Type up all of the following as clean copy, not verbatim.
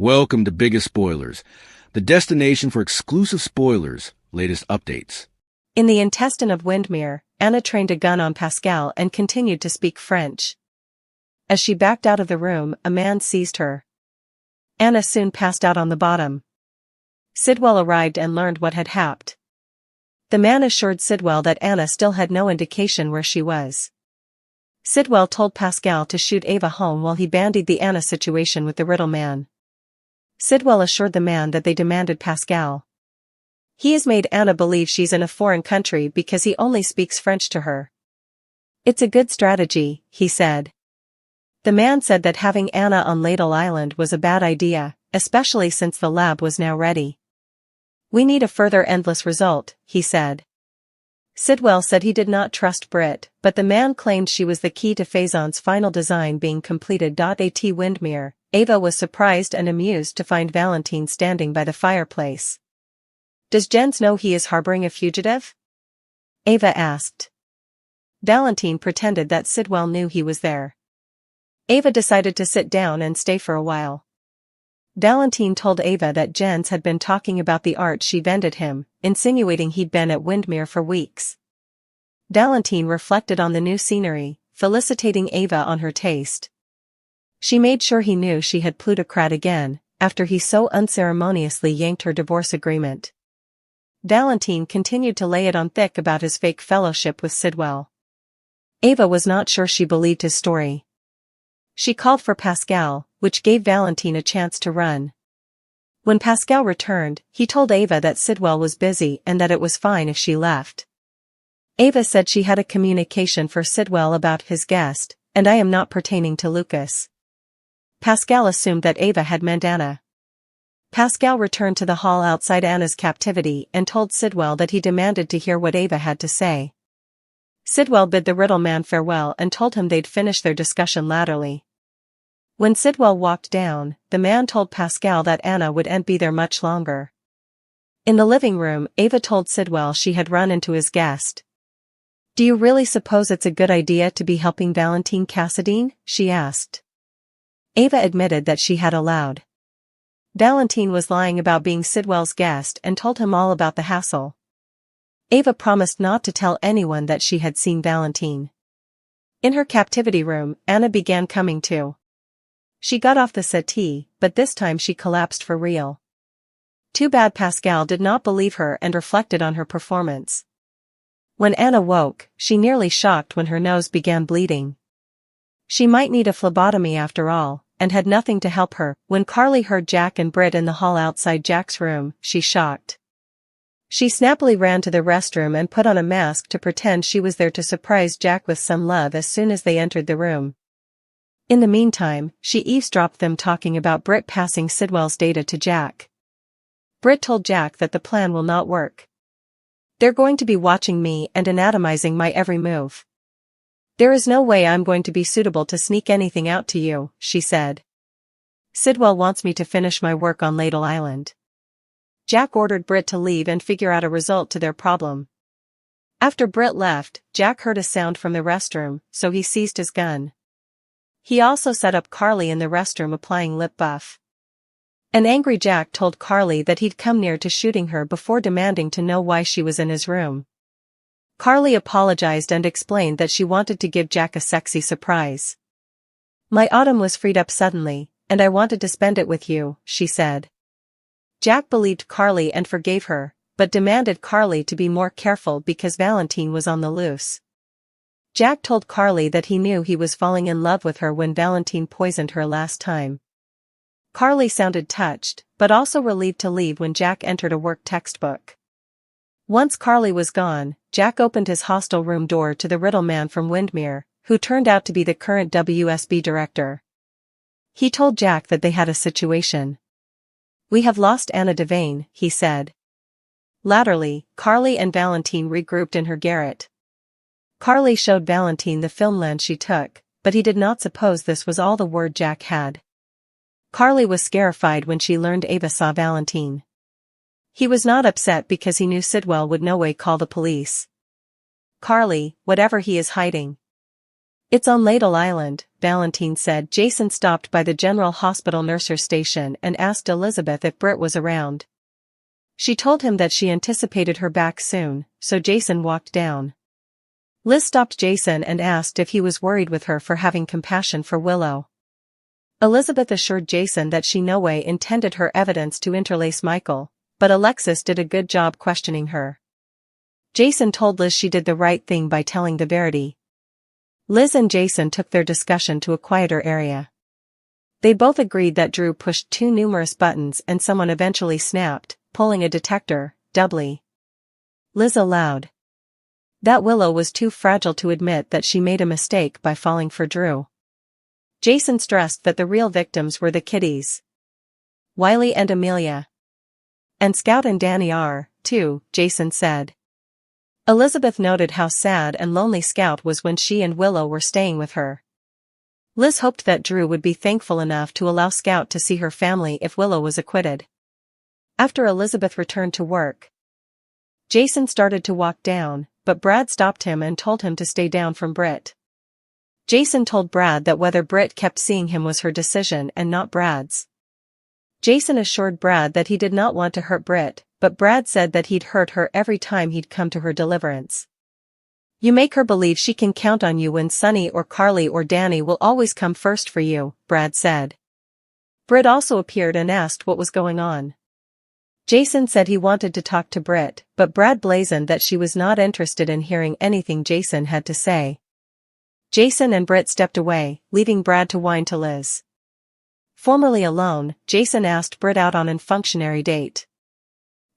Welcome to Biggest Spoilars, the destination for exclusive spoilers, latest updates. In the intestine of Windermere, Anna trained a gun on Pascal and continued to speak French. As she backed out of the room, a man seized her. Anna soon passed out on the bottom. Sidwell arrived and learned what had happened. The man assured Sidwell that Anna still had no indication where she was. Sidwell told Pascal to shoot Ava home while he bandied the Anna situation with the riddle man. Sidwell assured the man that they demanded Pascal. He has made Anna believe she's in a foreign country because he only speaks French to her. It's a good strategy, he said. The man said that having Anna on Ladle Island was a bad idea, especially since the lab was now ready. We need a further endless result, he said. Sidwell said he did not trust Brit, but the man claimed she was the key to Faison's final design being completed. At Windermere, Ava was surprised and amused to find Valentin standing by the fireplace. Does Jens know he is harboring a fugitive? Ava asked. Valentin pretended that Sidwell knew he was there. Ava decided to sit down and stay for a while. Valentin told Ava that Jens had been talking about the art she vended him, insinuating he'd been at Windermere for weeks. Valentin reflected on the new scenery, felicitating Ava on her taste. She made sure he knew she had plutocrat again, after he so unceremoniously yanked her divorce agreement. Valentin continued to lay it on thick about his fake fellowship with Sidwell. Ava was not sure she believed his story. She called for Pascal, which gave Valentin a chance to run. When Pascal returned, he told Ava that Sidwell was busy and that it was fine if she left. Ava said she had a communication for Sidwell about his guest, and I am not pertaining to Lucas. Pascal assumed that Ava had meant Anna. Pascal returned to the hall outside Anna's captivity and told Sidwell that he demanded to hear what Ava had to say. Sidwell bid the riddle man farewell and told him they'd finish their discussion laterally. When Sidwell walked down, the man told Pascal that Anna wouldn't be there much longer. In the living room, Ava told Sidwell she had run into his guest. Do you really suppose it's a good idea to be helping Valentin Cassadine? She asked. Ava admitted that she had allowed. Valentin was lying about being Sidwell's guest and told him all about the hassle. Ava promised not to tell anyone that she had seen Valentin. In her captivity room, Anna began coming to. She got off the settee, but this time she collapsed for real. Too bad Pascal did not believe her and reflected on her performance. When Anna woke, she nearly shocked when her nose began bleeding. She might need a phlebotomy after all, and had nothing to help her. When Carly heard Jack and Brit in the hall outside Jack's room, she shocked. She snappily ran to the restroom and put on a mask to pretend she was there to surprise Jack with some love as soon as they entered the room. In the meantime, she eavesdropped them talking about Brit passing Sidwell's data to Jack. Brit told Jack that the plan will not work. They're going to be watching me and anatomizing my every move. There is no way I'm going to be suitable to sneak anything out to you, she said. Sidwell wants me to finish my work on Ladle Island. Jack ordered Brit to leave and figure out a result to their problem. After Brit left, Jack heard a sound from the restroom, so he seized his gun. He also set up Carly in the restroom applying lip buff. An angry Jack told Carly that he'd come near to shooting her before demanding to know why she was in his room. Carly apologized and explained that she wanted to give Jack a sexy surprise. My autumn was freed up suddenly, and I wanted to spend it with you, she said. Jack believed Carly and forgave her, but demanded Carly to be more careful because Valentin was on the loose. Jack told Carly that he knew he was falling in love with her when Valentin poisoned her last time. Carly sounded touched, but also relieved to leave when Jack entered a work textbook. Once Carly was gone, Jack opened his hostel room door to the riddle man from Windermere, who turned out to be the current WSB director. He told Jack that they had a situation. We have lost Anna Devane, he said. Latterly, Carly and Valentin regrouped in her garret. Carly showed Valentin the filmland she took, but he did not suppose this was all the word Jack had. Carly was scarified when she learned Ava saw Valentin. He was not upset because he knew Sidwell would no way call the police. Carly, whatever he is hiding. It's on Ladle Island, Valentin said. Jason stopped by the General Hospital nursery station and asked Elizabeth if Britt was around. She told him that she anticipated her back soon, so Jason walked down. Liz stopped Jason and asked if he was worried with her for having compassion for Willow. Elizabeth assured Jason that she no way intended her evidence to interlace Michael, but Alexis did a good job questioning her. Jason told Liz she did the right thing by telling the verity. Liz and Jason took their discussion to a quieter area. They both agreed that Drew pushed too numerous buttons and someone eventually snapped, pulling a detector, doubly. Liz allowed. That Willow was too fragile to admit that she made a mistake by falling for Drew. Jason stressed that the real victims were the kiddies. Wiley and Amelia. And Scout and Danny are, too, Jason said. Elizabeth noted how sad and lonely Scout was when she and Willow were staying with her. Liz hoped that Drew would be thankful enough to allow Scout to see her family if Willow was acquitted. After Elizabeth returned to work, Jason started to walk down, but Brad stopped him and told him to stay down from Britt. Jason told Brad that whether Britt kept seeing him was her decision and not Brad's. Jason assured Brad that he did not want to hurt Britt, but Brad said that he'd hurt her every time he'd come to her deliverance. You make her believe she can count on you when Sonny or Carly or Danny will always come first for you, Brad said. Britt also appeared and asked what was going on. Jason said he wanted to talk to Britt, but Brad blazoned that she was not interested in hearing anything Jason had to say. Jason and Britt stepped away, leaving Brad to whine to Liz. Formerly alone, Jason asked Britt out on a functionary date.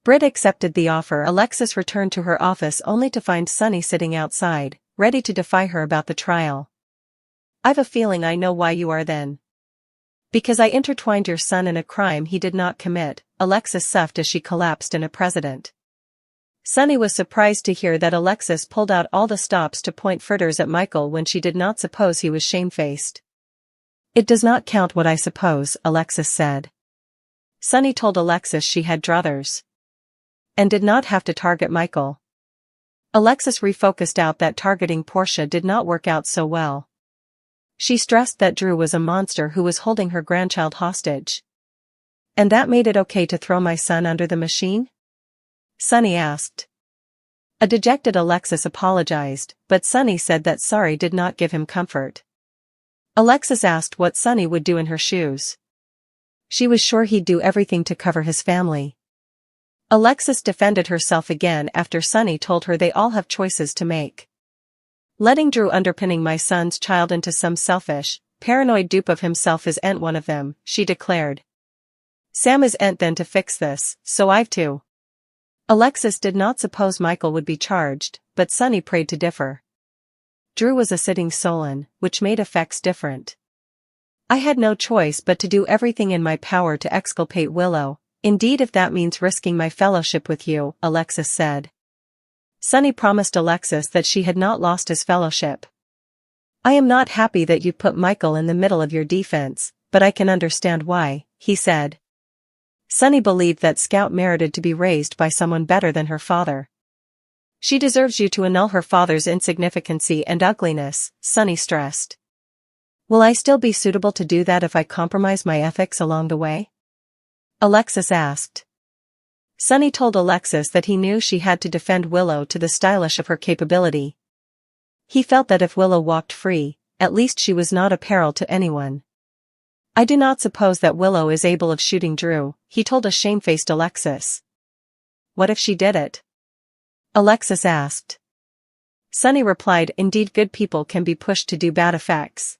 Britt accepted the offer. Alexis returned to her office only to find Sonny sitting outside, ready to defy her about the trial. I've a feeling I know why you are then. Because I intertwined your son in a crime he did not commit, Alexis soughed as she collapsed in a precedent. Sonny was surprised to hear that Alexis pulled out all the stops to point fritters at Michael when she did not suppose he was shamefaced. It does not count what I suppose, Alexis said. Sonny told Alexis she had druthers. And did not have to target Michael. Alexis refocused out that targeting Portia did not work out so well. She stressed that Drew was a monster who was holding her grandchild hostage. And that made it okay to throw my son under the machine? Sonny asked. A dejected Alexis apologized, but Sonny said that sorry did not give him comfort. Alexis asked what Sonny would do in her shoes. She was sure he'd do everything to cover his family. Alexis defended herself again after Sonny told her they all have choices to make. Letting Drew underpinning my son's child into some selfish, paranoid dupe of himself isn't one of them, she declared. Sam isn't then to fix this, so I've to. Alexis did not suppose Michael would be charged, but Sonny prayed to differ. Drew was a sitting Solon, which made effects different. I had no choice but to do everything in my power to exculpate Willow, indeed if that means risking my fellowship with you, Alexis said. Sonny promised Alexis that she had not lost his fellowship. I am not happy that you put Michael in the middle of your defense, but I can understand why, he said. Sonny believed that Scout merited to be raised by someone better than her father. She deserves you to annul her father's insignificancy and ugliness, Sonny stressed. Will I still be suitable to do that if I compromise my ethics along the way? Alexis asked. Sonny told Alexis that he knew she had to defend Willow to the stylish of her capability. He felt that if Willow walked free, at least she was not a peril to anyone. I do not suppose that Willow is able of shooting Drew, he told a shamefaced Alexis. What if she did it? Alexis asked. Sonny replied, indeed good people can be pushed to do bad effects.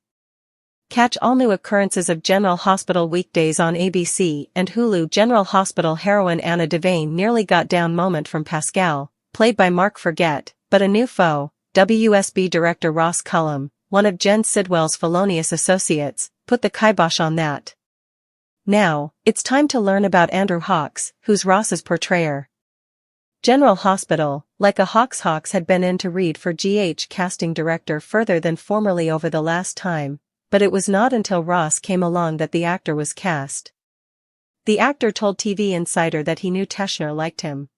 Catch all new occurrences of General Hospital weekdays on ABC and Hulu. General Hospital heroine Anna Devane nearly got down moment from Pascal, played by Mark Forget, but a new foe, WSB director Ross Cullum, one of Jen Sidwell's felonious associates, put the kibosh on that. Now, it's time to learn about Andrew Hawks, who's Ross's portrayer. General Hospital, like a Hawks had been in to read for GH casting director further than formerly over the last time, but it was not until Ross came along that the actor was cast. The actor told TV Insider that he knew Teschner liked him.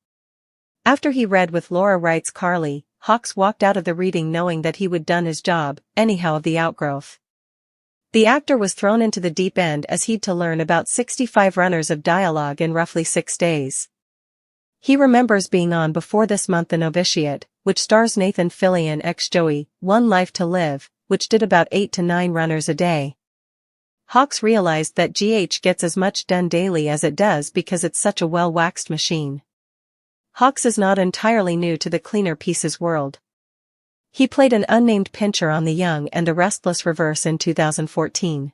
After he read with Laura Wright's Carly, Hawks walked out of the reading knowing that he would done his job, anyhow of the outgrowth. The actor was thrown into the deep end as he'd to learn about 65 runners of dialogue in roughly 6 days. He remembers being on before this month The Novitiate, which stars Nathan Fillion ex-Joey, One Life to Live, which did about 8 to 9 runners a day. Hawks realized that GH gets as much done daily as it does because it's such a well-waxed machine. Hawks is not entirely new to the cleaner pieces world. He played an unnamed pincher on The Young and a Restless Reverse in 2014.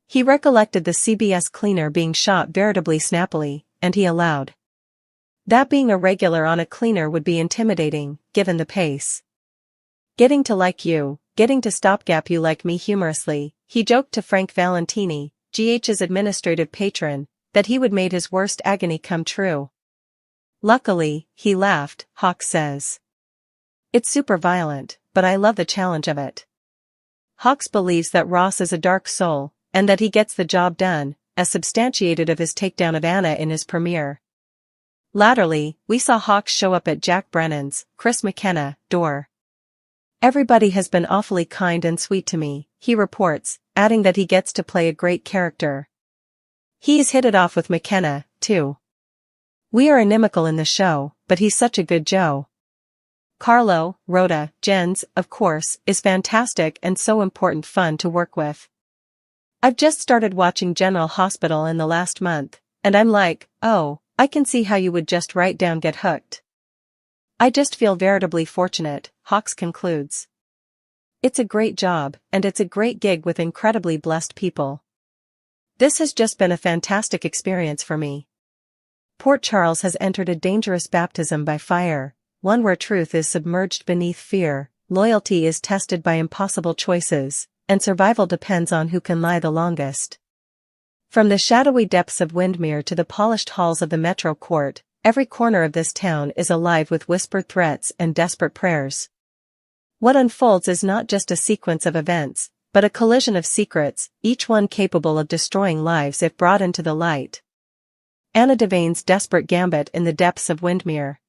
He recollected the CBS cleaner being shot veritably snappily, and he allowed that being a regular on a cleaner would be intimidating, given the pace. Getting to like you, getting to stopgap you like me humorously, he joked to Frank Valentini, GH's administrative patron, that he would made his worst agony come true. Luckily, he laughed, Hawks says. It's super violent, but I love the challenge of it. Hawks believes that Ross is a dark soul, and that he gets the job done, as substantiated of his takedown of Anna in his premiere. Latterly, we saw Hawks show up at Jack Brennan's, Chris McKenna, door. Everybody has been awfully kind and sweet to me, he reports, adding that he gets to play a great character. He's hit it off with McKenna, too. We are inimical in the show, but he's such a good Joe. Carlo, Rhoda, Jens, of course, is fantastic and so important fun to work with. I've just started watching General Hospital in the last month, and I'm like, oh, I can see how you would just right down get hooked. I just feel veritably fortunate, Hawks concludes. It's a great job, and it's a great gig with incredibly blessed people. This has just been a fantastic experience for me. Port Charles has entered a dangerous baptism by fire, one where truth is submerged beneath fear, loyalty is tested by impossible choices, and survival depends on who can lie the longest. From the shadowy depths of Windermere to the polished halls of the Metro Court, every corner of this town is alive with whispered threats and desperate prayers. What unfolds is not just a sequence of events, but a collision of secrets, each one capable of destroying lives if brought into the light. Anna Devane's desperate gambit in the depths of Windermere.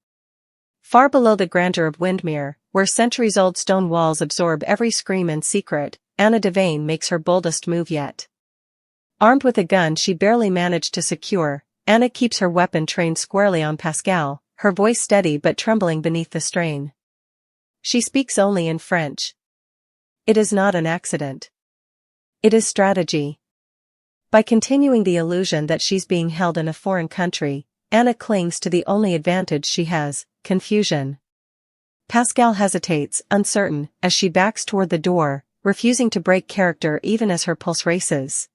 Far below the grandeur of Windermere, where centuries-old stone walls absorb every scream and secret, Anna Devane makes her boldest move yet. Armed with a gun she barely managed to secure, Anna keeps her weapon trained squarely on Pascal, her voice steady but trembling beneath the strain. She speaks only in French. It is not an accident. It is strategy. By continuing the illusion that she's being held in a foreign country, Anna clings to the only advantage she has, confusion. Pascal hesitates, uncertain, as she backs toward the door, refusing to break character even as her pulse races.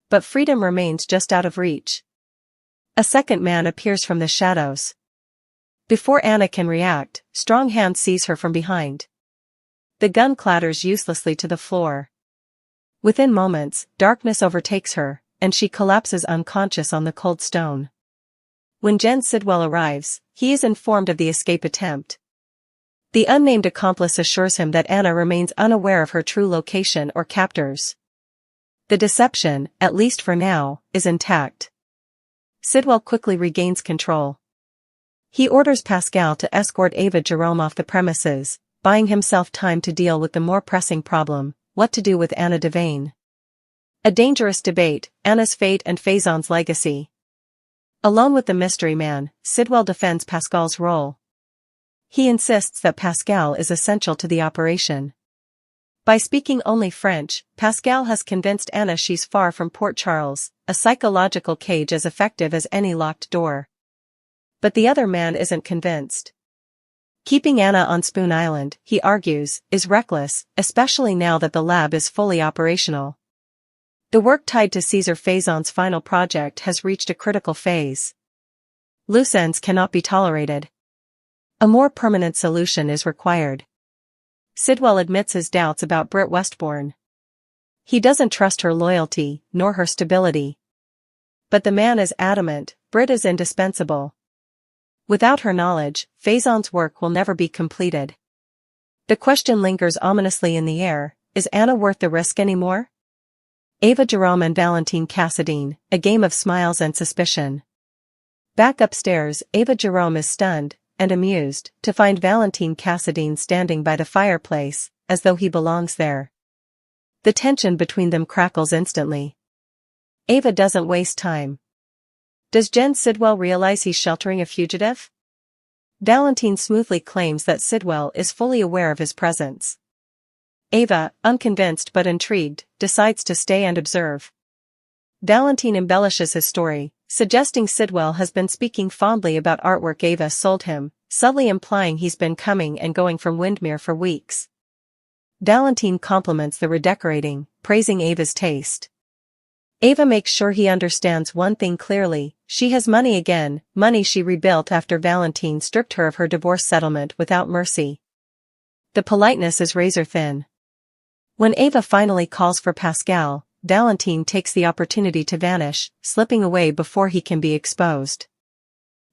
But freedom remains just out of reach. A second man appears from the shadows. Before Anna can react, strong hands seize her from behind. The gun clatters uselessly to the floor. Within moments, darkness overtakes her, and she collapses unconscious on the cold stone. When Jen Sidwell arrives, he is informed of the escape attempt. The unnamed accomplice assures him that Anna remains unaware of her true location or captors. The deception, at least for now, is intact. Sidwell quickly regains control. He orders Pascal to escort Ava Jerome off the premises, buying himself time to deal with the more pressing problem, what to do with Anna Devane. A dangerous debate, Anna's fate and Faison's legacy. Alone with the mystery man, Sidwell defends Pascal's role. He insists that Pascal is essential to the operation. By speaking only French, Pascal has convinced Anna she's far from Port Charles, a psychological cage as effective as any locked door. But the other man isn't convinced. Keeping Anna on Spoon Island, he argues, is reckless, especially now that the lab is fully operational. The work tied to Caesar Faison's final project has reached a critical phase. Loose ends cannot be tolerated. A more permanent solution is required. Sidwell admits his doubts about Britt Westbourne. He doesn't trust her loyalty, nor her stability. But the man is adamant, Britt is indispensable. Without her knowledge, Faison's work will never be completed. The question lingers ominously in the air, is Anna worth the risk anymore? Ava Jerome and Valentin Cassadine, a game of smiles and suspicion. Back upstairs, Ava Jerome is stunned and amused to find Valentin Cassadine standing by the fireplace, as though he belongs there. The tension between them crackles instantly. Ava doesn't waste time. Does Jen Sidwell realize he's sheltering a fugitive? Valentin smoothly claims that Sidwell is fully aware of his presence. Ava, unconvinced but intrigued, decides to stay and observe. Valentin embellishes his story, suggesting Sidwell has been speaking fondly about artwork Ava sold him, subtly implying he's been coming and going from Windermere for weeks. Valentin compliments the redecorating, praising Ava's taste. Ava makes sure he understands one thing clearly: she has money again, money she rebuilt after Valentin stripped her of her divorce settlement without mercy. The politeness is razor thin. When Ava finally calls for Pascal, Valentin takes the opportunity to vanish, slipping away before he can be exposed.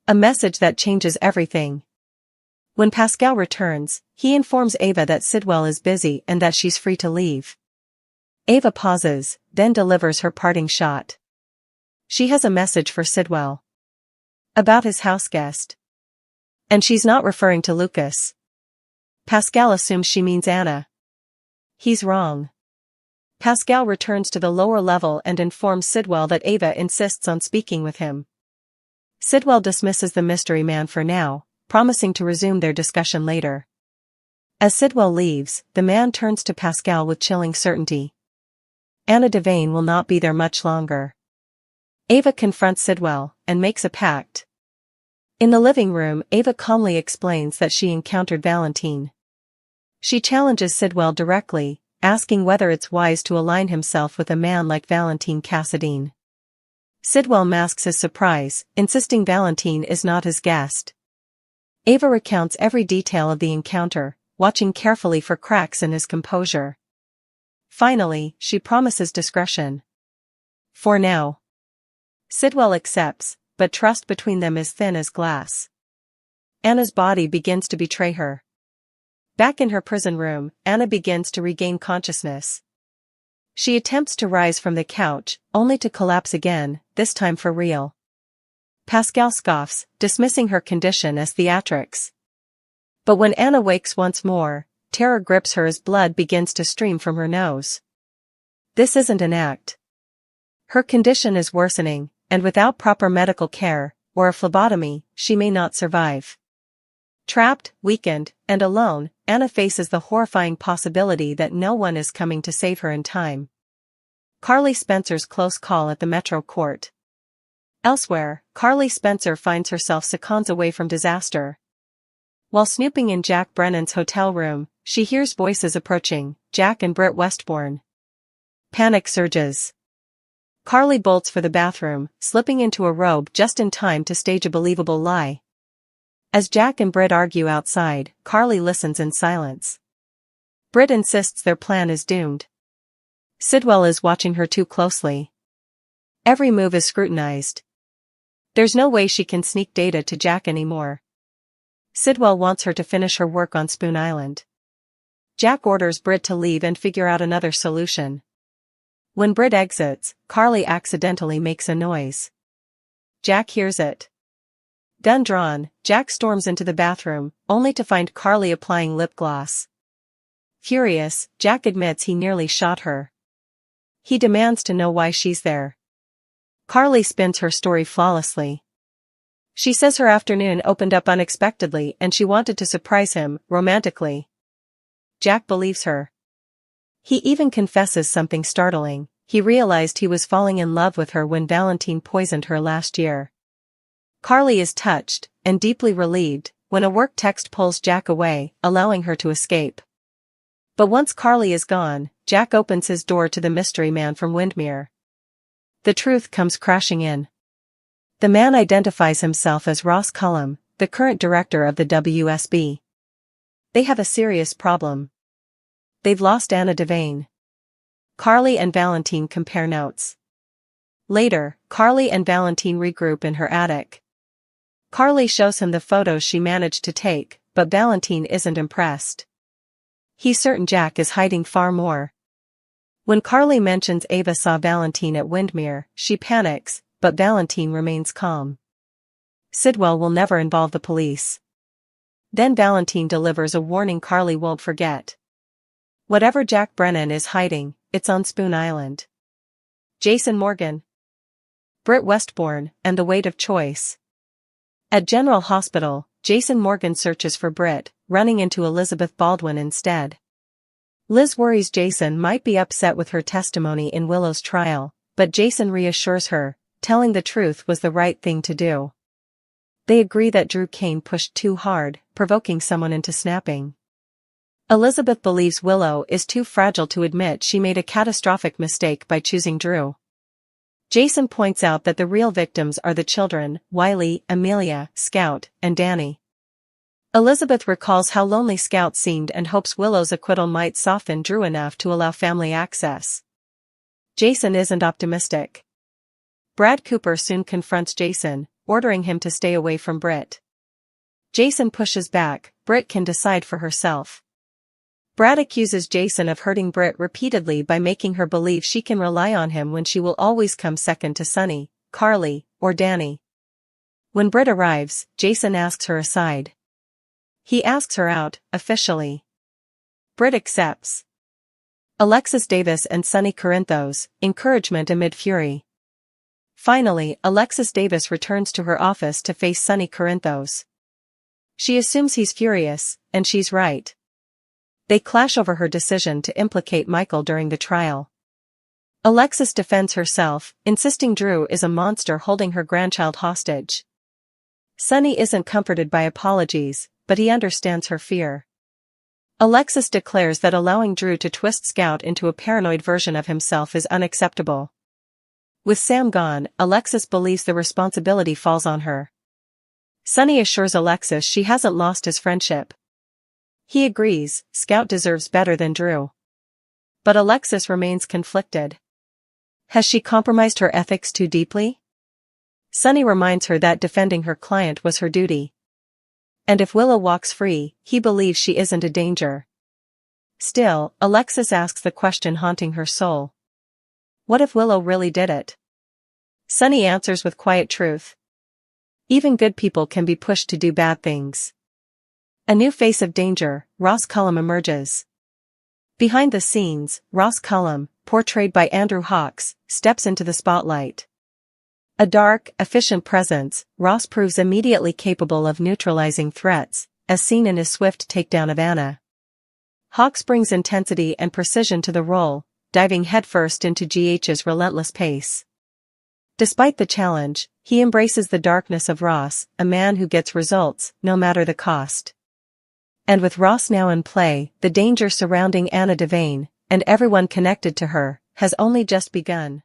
A message that changes everything. When Pascal returns, he informs Ava that Sidwell is busy and that she's free to leave. Ava pauses, then delivers her parting shot. She has a message for Sidwell. About his houseguest. And she's not referring to Lucas. Pascal assumes she means Anna. He's wrong. Pascal returns to the lower level and informs Sidwell that Ava insists on speaking with him. Sidwell dismisses the mystery man for now, promising to resume their discussion later. As Sidwell leaves, the man turns to Pascal with chilling certainty. Anna Devane will not be there much longer. Ava confronts Sidwell, and makes a pact. In the living room, Ava calmly explains that she encountered Valentin. She challenges Sidwell directly, asking whether it's wise to align himself with a man like Valentin Cassadine. Sidwell masks his surprise, insisting Valentin is not his guest. Ava recounts every detail of the encounter, watching carefully for cracks in his composure. Finally, she promises discretion. For now. Sidwell accepts, but trust between them is thin as glass. Anna's body begins to betray her. Back in her prison room, Anna begins to regain consciousness. She attempts to rise from the couch, only to collapse again, this time for real. Pascal scoffs, dismissing her condition as theatrics. But when Anna wakes once more, terror grips her as blood begins to stream from her nose. This isn't an act. Her condition is worsening, and without proper medical care, or a phlebotomy, she may not survive. Trapped, weakened, and alone, Anna faces the horrifying possibility that no one is coming to save her in time. Carly Spencer's close call at the Metro Court. Elsewhere, Carly Spencer finds herself seconds away from disaster. While snooping in Jack Brennan's hotel room, she hears voices approaching, Jack and Britt Westbourne. Panic surges. Carly bolts for the bathroom, slipping into a robe just in time to stage a believable lie. As Jack and Britt argue outside, Carly listens in silence. Britt insists their plan is doomed. Sidwell is watching her too closely. Every move is scrutinized. There's no way she can sneak data to Jack anymore. Sidwell wants her to finish her work on Spoon Island. Jack orders Britt to leave and figure out another solution. When Britt exits, Carly accidentally makes a noise. Jack hears it. Gun drawn, Jack storms into the bathroom, only to find Carly applying lip gloss. Furious, Jack admits he nearly shot her. He demands to know why she's there. Carly spins her story flawlessly. She says her afternoon opened up unexpectedly and she wanted to surprise him, romantically. Jack believes her. He even confesses something startling: he realized he was falling in love with her when Valentin poisoned her last year. Carly is touched, and deeply relieved, when a work text pulls Jack away, allowing her to escape. But once Carly is gone, Jack opens his door to the mystery man from Windermere. The truth comes crashing in. The man identifies himself as Ross Cullum, the current director of the WSB. They have a serious problem. They've lost Anna Devane. Carly and Valentin compare notes. Later, Carly and Valentin regroup in her attic. Carly shows him the photos she managed to take, but Valentin isn't impressed. He's certain Jack is hiding far more. When Carly mentions Ava saw Valentin at Windermere, she panics, but Valentin remains calm. Sidwell will never involve the police. Then Valentin delivers a warning Carly won't forget. Whatever Jack Brennan is hiding, it's on Spoon Island. Jason Morgan, Britt Westbourne, and the weight of choice. At General Hospital, Jason Morgan searches for Britt, running into Elizabeth Baldwin instead. Liz worries Jason might be upset with her testimony in Willow's trial, but Jason reassures her, telling the truth was the right thing to do. They agree that Drew Kane pushed too hard, provoking someone into snapping. Elizabeth believes Willow is too fragile to admit she made a catastrophic mistake by choosing Drew. Jason points out that the real victims are the children, Wiley, Amelia, Scout, and Danny. Elizabeth recalls how lonely Scout seemed and hopes Willow's acquittal might soften Drew enough to allow family access. Jason isn't optimistic. Brad Cooper soon confronts Jason, ordering him to stay away from Britt. Jason pushes back, Britt can decide for herself. Brad accuses Jason of hurting Britt repeatedly by making her believe she can rely on him when she will always come second to Sunny, Carly, or Danny. When Britt arrives, Jason asks her aside. He asks her out, officially. Britt accepts. Alexis Davis and Sunny Corinthos, encouragement amid fury. Finally, Alexis Davis returns to her office to face Sunny Corinthos. She assumes he's furious, and she's right. They clash over her decision to implicate Michael during the trial. Alexis defends herself, insisting Drew is a monster holding her grandchild hostage. Sunny isn't comforted by apologies, but he understands her fear. Alexis declares that allowing Drew to twist Scout into a paranoid version of himself is unacceptable. With Sam gone, Alexis believes the responsibility falls on her. Sunny assures Alexis she hasn't lost his friendship. He agrees, Scout deserves better than Drew. But Alexis remains conflicted. Has she compromised her ethics too deeply? Sunny reminds her that defending her client was her duty. And if Willow walks free, he believes she isn't a danger. Still, Alexis asks the question haunting her soul. What if Willow really did it? Sunny answers with quiet truth. Even good people can be pushed to do bad things. A new face of danger, Ross Cullum emerges. Behind the scenes, Ross Cullum, portrayed by Andrew Hawkes, steps into the spotlight. A dark, efficient presence, Ross proves immediately capable of neutralizing threats, as seen in his swift takedown of Anna. Hawkes brings intensity and precision to the role, diving headfirst into GH's relentless pace. Despite the challenge, he embraces the darkness of Ross, a man who gets results, no matter the cost. And with Ross now in play, the danger surrounding Anna Devane, and everyone connected to her, has only just begun.